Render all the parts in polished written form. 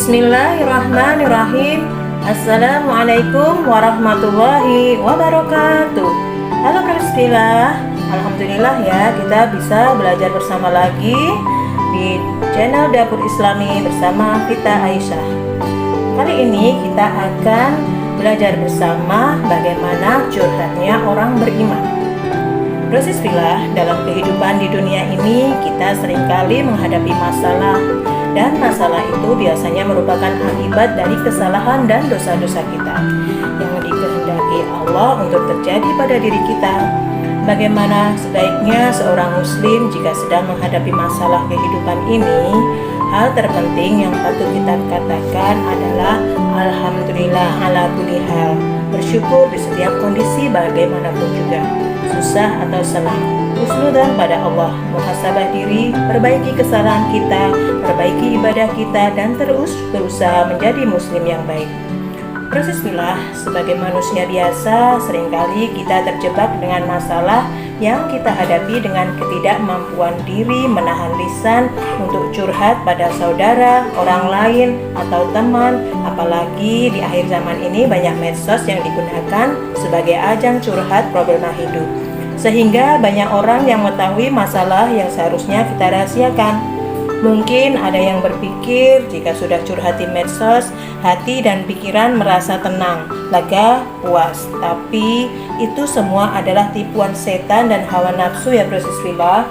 Bismillahirrahmanirrahim. Assalamualaikum warahmatullahi wabarakatuh. Halo Priscilla, alhamdulillah ya kita bisa belajar bersama lagi di channel Dapur Islami bersama Vita Aisyah. Kali ini kita akan belajar bersama bagaimana curhatnya orang beriman. Priscilla, dalam kehidupan di dunia ini kita seringkali menghadapi masalah, dan masalah itu biasanya merupakan akibat dari kesalahan dan dosa-dosa kita yang dikehendaki Allah untuk terjadi pada diri kita. Bagaimana sebaiknya seorang muslim jika sedang menghadapi masalah kehidupan ini? Hal terpenting yang patut kita katakan adalah alhamdulillah ala kulli hal. Bersyukur di setiap kondisi bagaimanapun juga, susah atau senang. Husnudzan pada Allah, muhasabah diri, perbaiki kesalahan kita, perbaiki ibadah kita, dan terus berusaha menjadi muslim yang baik. Bismillah, sebagai manusia biasa, seringkali kita terjebak dengan masalah yang kita hadapi dengan ketidakmampuan diri menahan lisan untuk curhat pada saudara, orang lain, atau teman. Apalagi di akhir zaman ini banyak medsos yang digunakan sebagai ajang curhat problema hidup, sehingga banyak orang yang mengetahui masalah yang seharusnya kita rahasiakan. Mungkin ada yang berpikir jika sudah curhat di medsos, hati dan pikiran merasa tenang, lega, puas. Tapi itu semua adalah tipuan setan dan hawa nafsu ya Bismillah.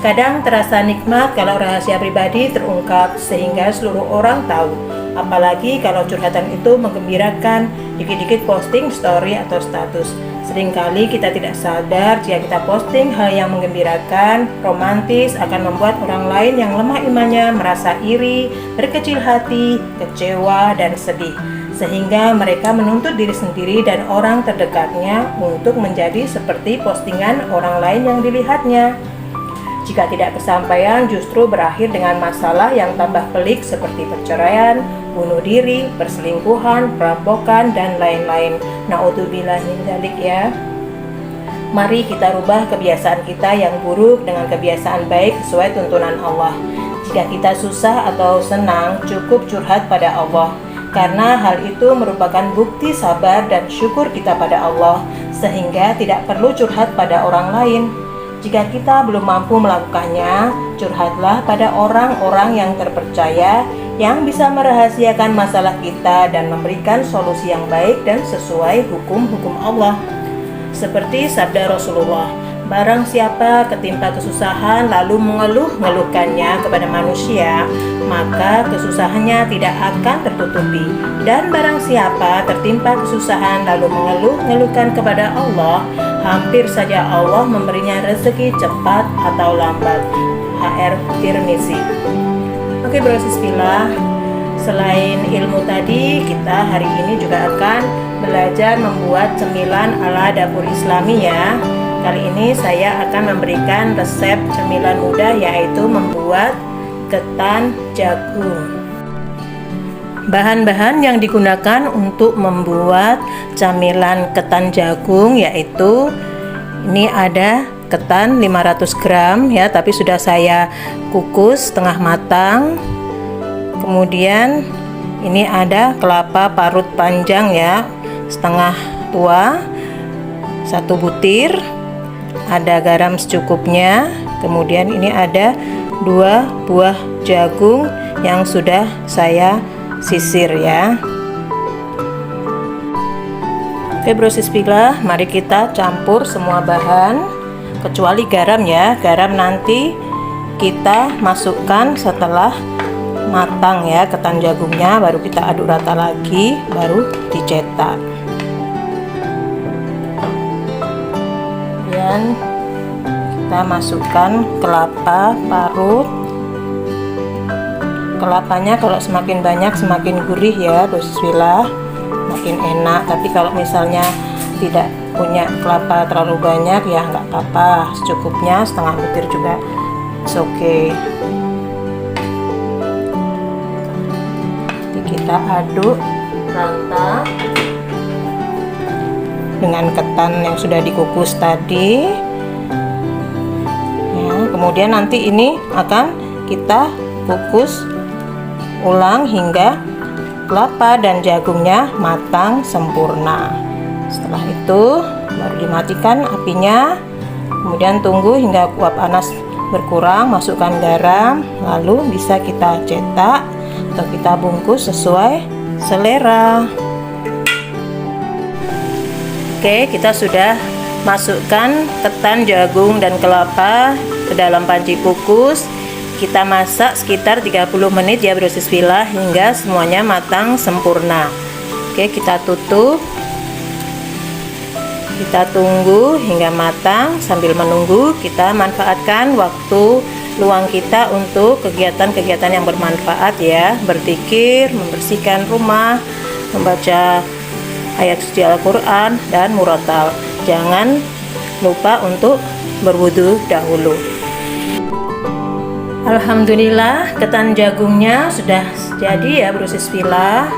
Kadang terasa nikmat kalau rahasia pribadi terungkap sehingga seluruh orang tahu. Apalagi kalau curhatan itu menggembirakan, dikit-dikit posting story atau status. Seringkali kita tidak sadar jika kita posting hal yang menggembirakan, romantis akan membuat orang lain yang lemah imannya merasa iri, berkecil hati, kecewa, dan sedih. Sehingga mereka menuntut diri sendiri dan orang terdekatnya untuk menjadi seperti postingan orang lain yang dilihatnya. Jika tidak kesampaian, justru berakhir dengan masalah yang tambah pelik seperti perceraian, bunuh diri, perselingkuhan, perampokan, dan lain-lain. Na'udzubillah min dzalik ya. Mari kita rubah kebiasaan kita yang buruk dengan kebiasaan baik sesuai tuntunan Allah. Jika kita susah atau senang, cukup curhat pada Allah, karena hal itu merupakan bukti sabar dan syukur kita pada Allah, sehingga tidak perlu curhat pada orang lain. Jika kita belum mampu melakukannya, curhatlah pada orang-orang yang terpercaya yang bisa merahasiakan masalah kita dan memberikan solusi yang baik dan sesuai hukum-hukum Allah. Seperti sabda Rasulullah, barang siapa ketimpa kesusahan lalu mengeluh-ngeluhkannya kepada manusia, maka kesusahannya tidak akan tertutupi. Dan barang siapa tertimpa kesusahan lalu mengeluh-ngeluhkan kepada Allah, hampir saja Allah memberinya rezeki cepat atau lambat. HR Tirmizi. Oke Bismillah, selain ilmu tadi, kita hari ini juga akan belajar membuat cemilan ala Dapur Islami ya. Kali ini saya akan memberikan resep cemilan mudah, yaitu membuat ketan jagung. Bahan-bahan yang digunakan untuk membuat camilan ketan jagung yaitu ini ada ketan 500 gram ya, tapi sudah saya kukus setengah matang. Kemudian ini ada kelapa parut panjang ya, setengah tua, 1 butir. Ada garam secukupnya. Kemudian ini ada 2 buah jagung yang sudah saya sisir ya. Oke Bismillah, mari kita campur semua bahan kecuali garam ya. Garam nanti kita masukkan setelah matang ya ketan jagungnya, baru kita aduk rata lagi, baru dicetak. Dan kita masukkan kelapa parut. Kelapanya kalau semakin banyak semakin gurih ya Bismillah, makin enak. Tapi kalau misalnya tidak punya kelapa terlalu banyak ya nggak apa-apa, secukupnya setengah butir juga oke. Jadi kita aduk rata dengan ketan yang sudah dikukus tadi ya. Kemudian nanti ini akan kita kukus ulang hingga kelapa dan jagungnya matang sempurna. Setelah itu baru dimatikan apinya, kemudian tunggu hingga uap panas berkurang, masukkan garam, lalu bisa kita cetak atau kita bungkus sesuai selera. Oke, kita sudah masukkan ketan, jagung, dan kelapa ke dalam panci kukus. Kita masak sekitar 30 menit ya Brosisvilla, hingga semuanya matang sempurna. Oke, kita tutup. Kita tunggu hingga matang. Sambil menunggu, kita manfaatkan waktu luang kita untuk kegiatan-kegiatan yang bermanfaat ya. Berzikir, membersihkan rumah, membaca ayat suci Al-Quran, dan murotal. Jangan lupa untuk berwudu dahulu. Alhamdulillah, ketan jagungnya sudah jadi ya Brosisvilla.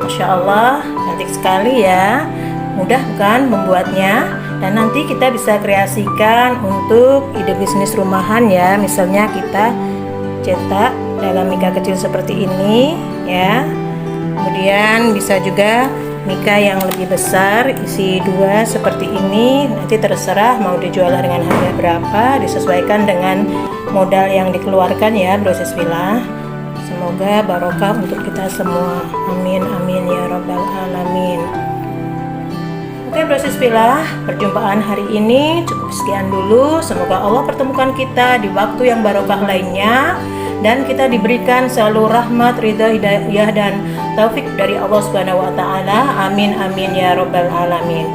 Masya Allah, cantik sekali ya. Mudah bukan membuatnya? Dan nanti kita bisa kreasikan untuk ide bisnis rumahan ya. Misalnya kita cetak dalam mika kecil seperti ini ya. Kemudian bisa juga mika yang lebih besar, isi 2 seperti ini. Nanti terserah mau dijual dengan harga berapa, disesuaikan dengan modal yang dikeluarkan ya Brosisvilla. Semoga barokah untuk kita semua. Amin amin ya rabbal alamin. Oke Brosisvilla, perjumpaan hari ini cukup sekian dulu. Semoga Allah pertemukan kita di waktu yang barokah lainnya, dan kita diberikan selalu rahmat, ridha, hidayah, dan taufik dari Allah Subhanahu wa Ta'ala. Amin amin ya rabbal alamin.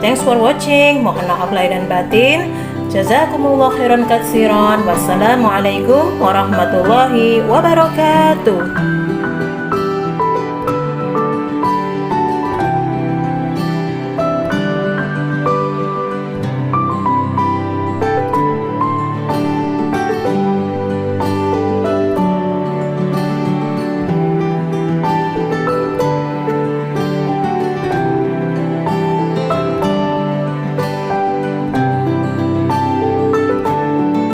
Thanks for watching. Mohon maaf lahir dan batin. Jazakumullah khairan katsiran. Wassalamualaikum warahmatullahi wabarakatuh.